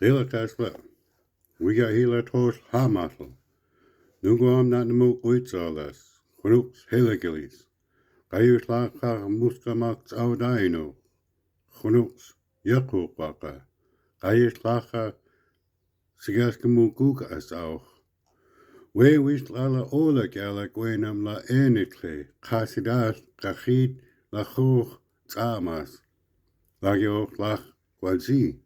Helagalis. We got Helatos Hamasl. Nuguam not the mook witzalas. Chrux Helagalis. Gaius Laka Muskamax Audaino. Chrux Yakupaka. Gaius Laka Sigaskamukuka as auch. We wish lala ola gala gwenam la enitle. Kasidas Gachid Lachuch Tzamas. Lagioch Lach Wazi.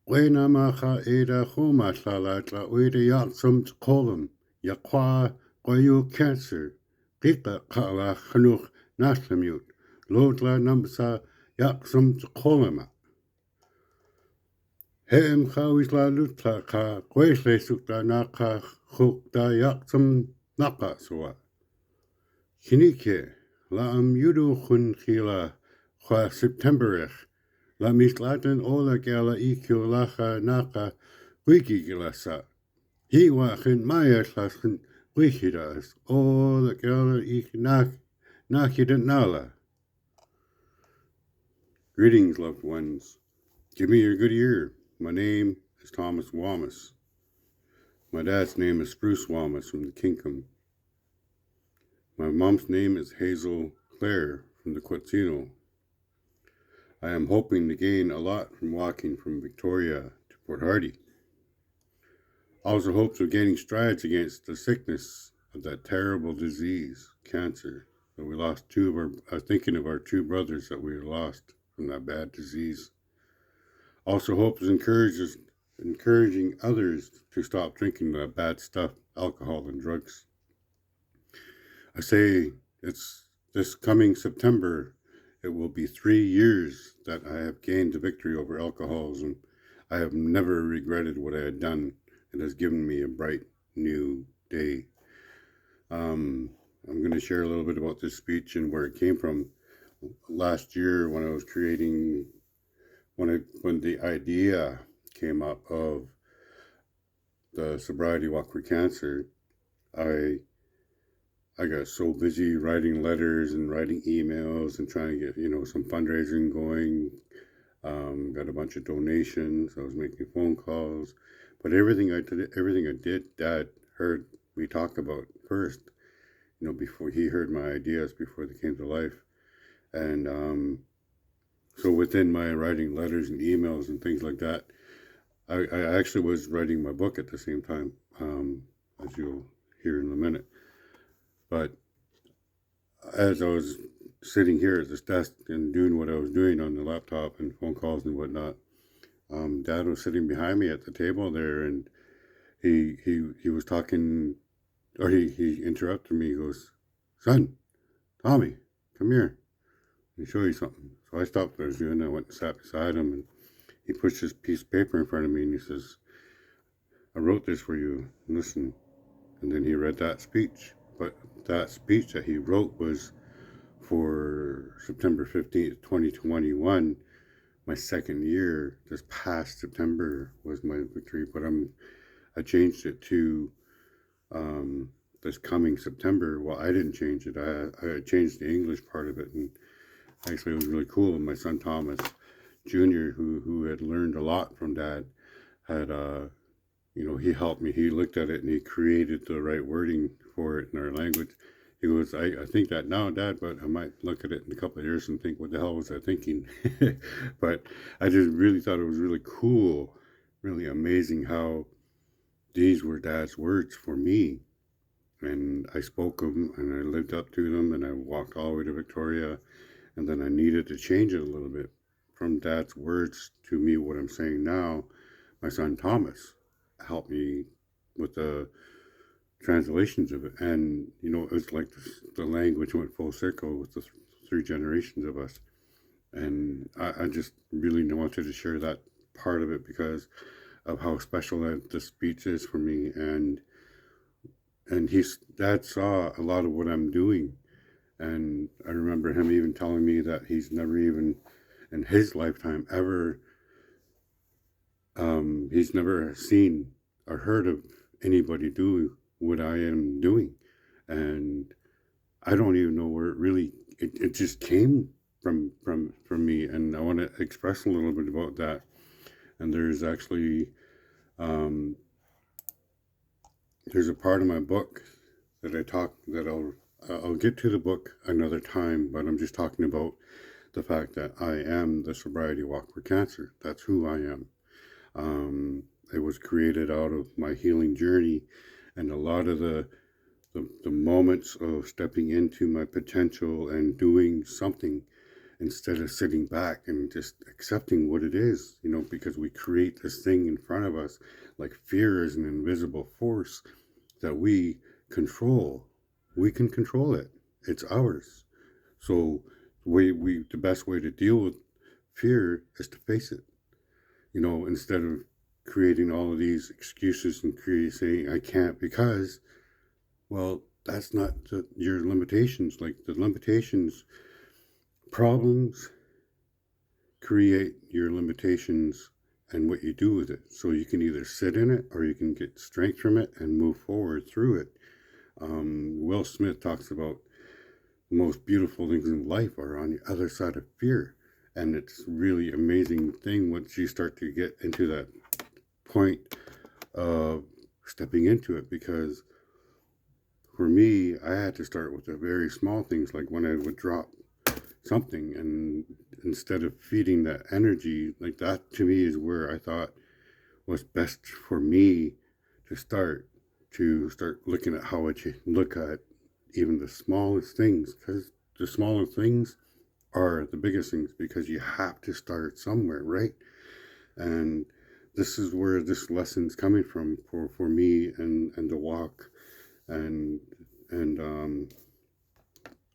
Gwenamacha Eda Humasala Ueda Yaksum Kolum. Yakwa Goyu Cancer. Pita Kala Hanuch Naslamut. Lodla Namsa Yaksum Kolema. Hem Chawisla Lutla Ka Gwesle Sukta Naka Hukta Yaksum Nakaswa. Kinike La Yudu Hun Hila Kwa Septemberich. La mislaten ola gala ikio lacha naka wiki gilasa. He wachin maya slaschen wikidas. Ola gala ik nakident nala. Greetings, loved ones. Give me your good ear. My name is Thomas Wamas. My dad's name is Spruce Wamas from the Kinkum. My mom's name is Hazel Clare from the Quetzino. I am hoping to gain a lot from walking from Victoria to Port Hardy. Also hopes of gaining strides against the sickness of that terrible disease, cancer, that we lost two of our, thinking of our two brothers that we lost from that bad disease. Also hopes encouraging others to stop drinking that bad stuff, alcohol and drugs. I say it's this coming September, it will be 3 years that I have gained the victory over alcoholism. I have never regretted what I had done. It has given me a bright new day. I'm going to share a little bit about this speech and where it came from. Last year, when I was creating, when the idea came up of the Sobriety Walk for Cancer, I got so busy writing letters and writing emails and trying to get, some fundraising going. Got a bunch of donations. I was making phone calls, but everything I did, Dad heard me talk about first. Before he heard my ideas, before they came to life, and so within my writing letters and emails and things like that, I actually was writing my book at the same time, as you'll hear in a minute. But as I was sitting here at this desk and doing what I was doing on the laptop and phone calls and whatnot, Dad was sitting behind me at the table there, and he was talking, or he interrupted me. He goes, "Son, Tommy, come here. Let me show you something." So I stopped what I was doing. I went and sat beside him, and he pushed this piece of paper in front of me, and he says, "I wrote this for you. Listen." And then he read that speech. But that speech that he wrote was for September 15th, 2021. My second year, this past September, was my victory. But I changed it to this coming September. Well, I didn't change it. I changed the English part of it. And actually, it was really cool. My son Thomas Jr., who had learned a lot from Dad, had he helped me. He looked at it and he created the right wording for it in our language. He goes, I think that now, Dad, but I might look at it in a couple of years and think, what the hell was I thinking? But I just really thought it was really cool, really amazing how these were Dad's words for me. And I spoke them and I lived up to them, and I walked all the way to Victoria. And then I needed to change it a little bit from Dad's words to me, what I'm saying now. My son Thomas helped me with the translations of it, and it was like the language went full circle with the three generations of us. And I just really wanted to share that part of it because of how special that the speech is for me. And Dad saw a lot of what I'm doing, and I remember him even telling me that he's never even in his lifetime ever he's never seen or heard of anybody do what I am doing. And I don't even know where it just came from me. And I want to express a little bit about that. And there's actually there's a part of my book that I'll get to the book another time, but I'm just talking about the fact that I am the Sobriety Walk for Cancer. That's who I am. It was created out of my healing journey, and a lot of the moments of stepping into my potential and doing something instead of sitting back and just accepting what it is, because we create this thing in front of us, like fear is an invisible force that we control. We can control it. It's ours. So the best way to deal with fear is to face it. Instead of creating all of these excuses and saying I can't because, well, that's not your limitations. Like the limitations, problems create your limitations and what you do with it. So you can either sit in it or you can get strength from it and move forward through it. Will Smith talks about the most beautiful things in life are on the other side of fear. And it's really amazing thing once you start to get into that point of stepping into it, because for me, I had to start with the very small things, like when I would drop something, and instead of feeding that energy, like that to me is where I thought was best for me to start looking at how I look at even the smallest things, because the smaller things are the biggest things, because you have to start somewhere, right? And this is where this lesson's coming from for me and the walk, and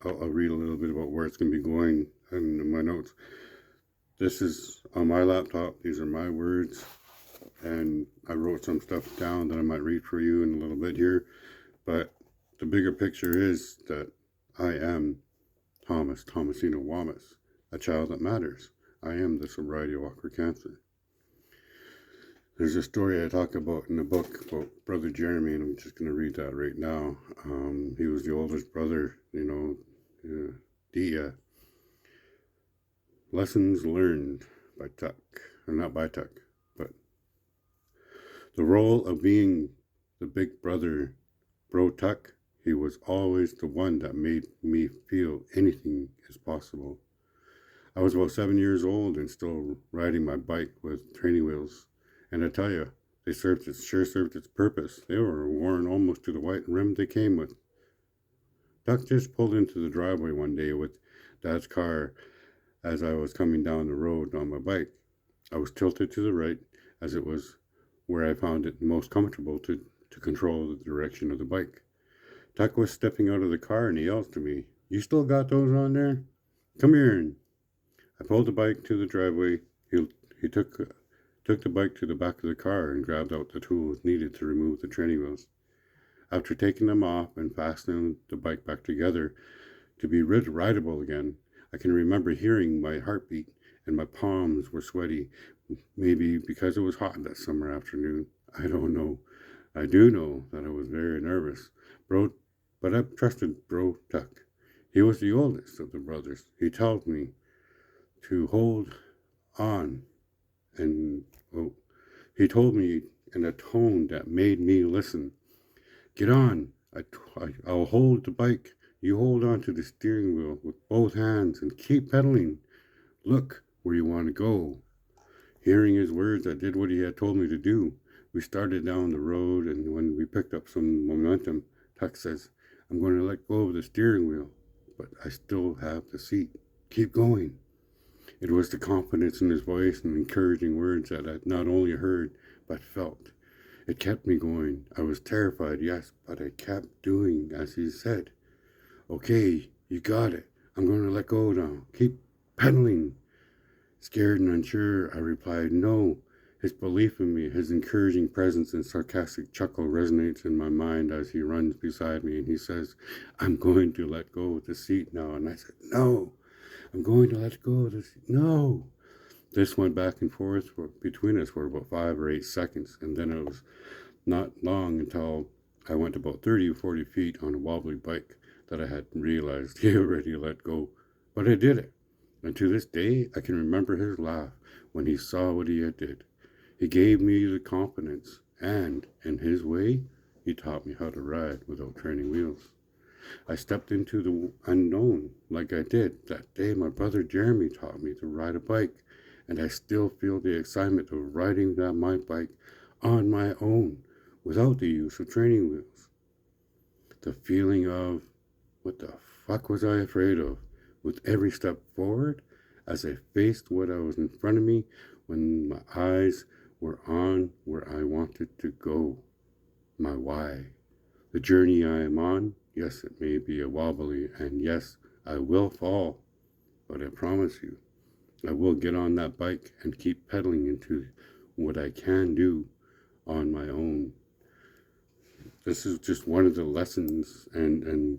I'll read a little bit about where it's going to be going in my notes. This is on my laptop. These are my words, and I wrote some stuff down that I might read for you in a little bit here. But the bigger picture is that I am Thomasino Wamas, a child that matters. I am the Sobriety Walk for Cancer. There's a story I talk about in the book about Brother Jeremy, and I'm just going to read that right now. He was the oldest brother, lessons learned by Tuck, or not by Tuck, but the role of being the big brother, Bro Tuck. He was always the one that made me feel anything is possible. I was about 7 years old and still riding my bike with training wheels. And I tell you, they sure served its purpose. They were worn almost to the white rim they came with. Duck just pulled into the driveway one day with Dad's car as I was coming down the road on my bike. I was tilted to the right, as it was where I found it most comfortable to control the direction of the bike. Tuck was stepping out of the car and he yells to me, "You still got those on there? Come here." I pulled the bike to the driveway. He took the bike to the back of the car and grabbed out the tools needed to remove the training wheels. After taking them off and fastening the bike back together to be rideable again, I can remember hearing my heartbeat and my palms were sweaty, maybe because it was hot that summer afternoon. I don't know. I do know that I was very nervous. But I trusted Bro Tuck. He was the oldest of the brothers. He told me to hold on, and he told me in a tone that made me listen. "Get on. I'll hold the bike. You hold on to the steering wheel with both hands and keep pedaling. Look where you want to go." Hearing his words, I did what he had told me to do. We started down the road, and when we picked up some momentum, Tuck says, "I'm going to let go of the steering wheel, but I still have the seat. Keep going." It was the confidence in his voice and encouraging words that I not only heard, but felt. It kept me going. I was terrified, yes, but I kept doing as he said. "Okay, you got it. I'm going to let go now. Keep pedaling." Scared and unsure, I replied, "No." His belief in me, his encouraging presence and sarcastic chuckle resonates in my mind as he runs beside me and he says, "I'm going to let go of the seat now." And I said, "No, I'm going to let go of the seat. No." This went back and forth between us for about 5 or 8 seconds. And then it was not long until I went about 30 or 40 feet on a wobbly bike that I had realized he already let go. But I did it. And to this day, I can remember his laugh when he saw what he had did. He gave me the confidence, and in his way, he taught me how to ride without training wheels. I stepped into the unknown like I did that day my brother Jeremy taught me to ride a bike, and I still feel the excitement of riding my bike on my own without the use of training wheels. The feeling of, what the fuck was I afraid of? With every step forward, as I faced what I was in front of me, when my eyes were on where I wanted to go, my why. The journey I am on, yes, it may be a wobbly, and yes, I will fall, but I promise you, I will get on that bike and keep pedaling into what I can do on my own. This is just one of the lessons and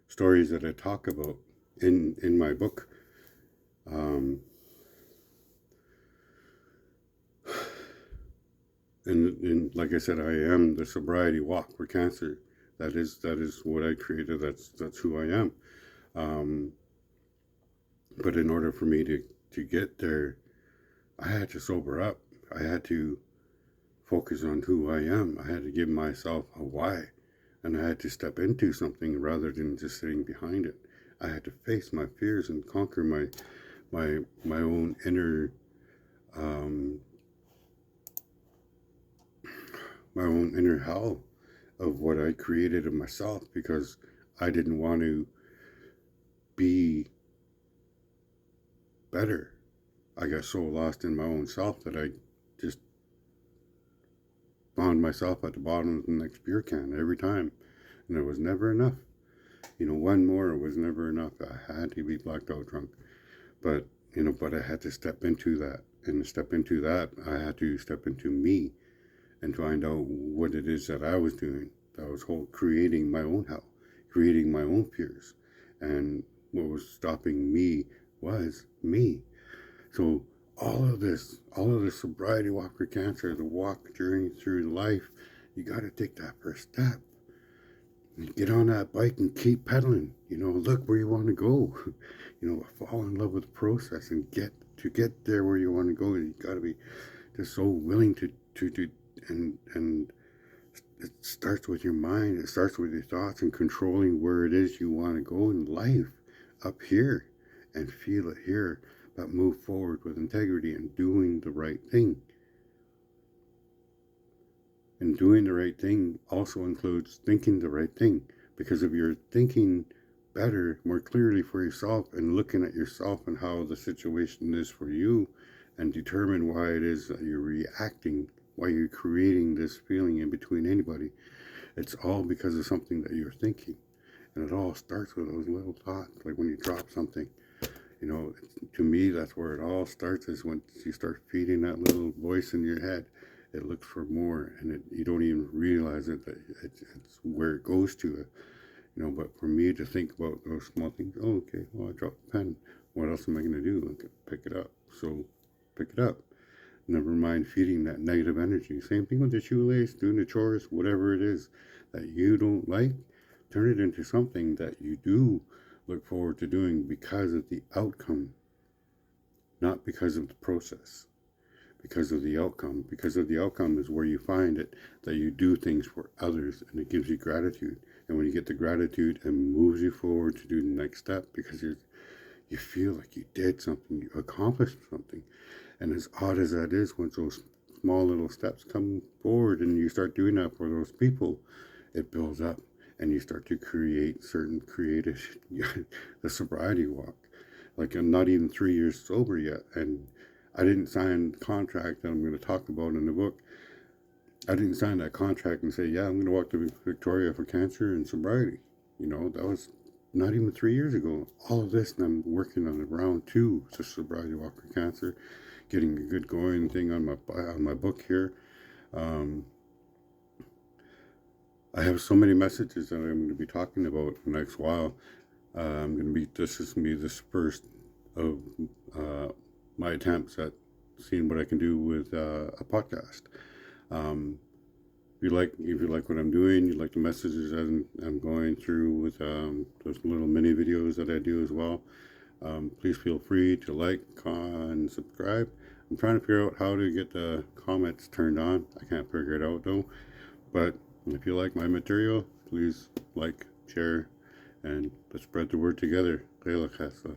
stories that I talk about in my book. And like I said, I am the Sobriety Walk for cancer. That is what I created. That's who I am. But in order for me to get there, I had to sober up. I had to focus on who I am. I had to give myself a why, and I had to step into something rather than just sitting behind it. I had to face my fears and conquer my own inner my own inner hell of what I created of myself, because I didn't want to be better. I got so lost in my own self that I just found myself at the bottom of the next beer can every time, and it was never enough. One more was never enough. I had to be blacked out drunk, but but I had to step into that, and to step into that, I had to step into me and find out what it is that I was doing. That was creating my own hell, creating my own fears, and what was stopping me was me. So all of this sobriety walk for cancer, the walk journey through life, you got to take that first step. Get on that bike and keep pedaling. Look where you want to go. Fall in love with the process and get there where you want to go. You got to be just so willing to and it starts with your mind. It starts with your thoughts and controlling where it is you want to go in life, up here, and feel it here. But move forward with integrity and doing the right thing. And doing the right thing also includes thinking the right thing. Because if you're thinking better, more clearly for yourself, and looking at yourself and how the situation is for you, and determine why it is that you're reacting, why you're creating this feeling in between anybody, it's all because of something that you're thinking. And it all starts with those little thoughts, like when you drop something. To me, that's where it all starts, is when you start feeding that little voice in your head. It looks for more, and you don't even realize it. That it's where it goes to. But for me to think about those small things, okay, well, I dropped the pen. What else am I going to do? Okay, pick it up. So pick it up. Never mind feeding that negative energy. Same thing with the shoelace, doing the chores, whatever it is that you don't like, turn it into something that you do look forward to doing because of the outcome, not because of the process. Because of the outcome. Because of the outcome is where you find it, that you do things for others, and it gives you gratitude. And when you get the gratitude, it moves you forward to do the next step, because you feel like you did something, you accomplished something. And as odd as that is, once those small little steps come forward and you start doing that for those people, it builds up, and you start to create certain creative, the sobriety walk. Like, I'm not even 3 years sober yet, and I didn't sign the contract that I'm going to talk about in the book. I didn't sign that contract and say, yeah, I'm going to walk to Victoria for cancer and sobriety. That was not even 3 years ago. All of this, and I'm working on the round 2 to Sobriety Walk for Cancer, getting a good going thing on my book here. I have so many messages that I'm going to be talking about the next while. This is going to be the first of my attempts at seeing what I can do with a podcast. If you like what I'm doing, you like the messages I'm going through with those little mini videos that I do as well, Please feel free to like, and subscribe. I'm trying to figure out how to get the comments turned on. I can't figure it out though. But if you like my material, please like, share, and let's spread the word together. Helagalis.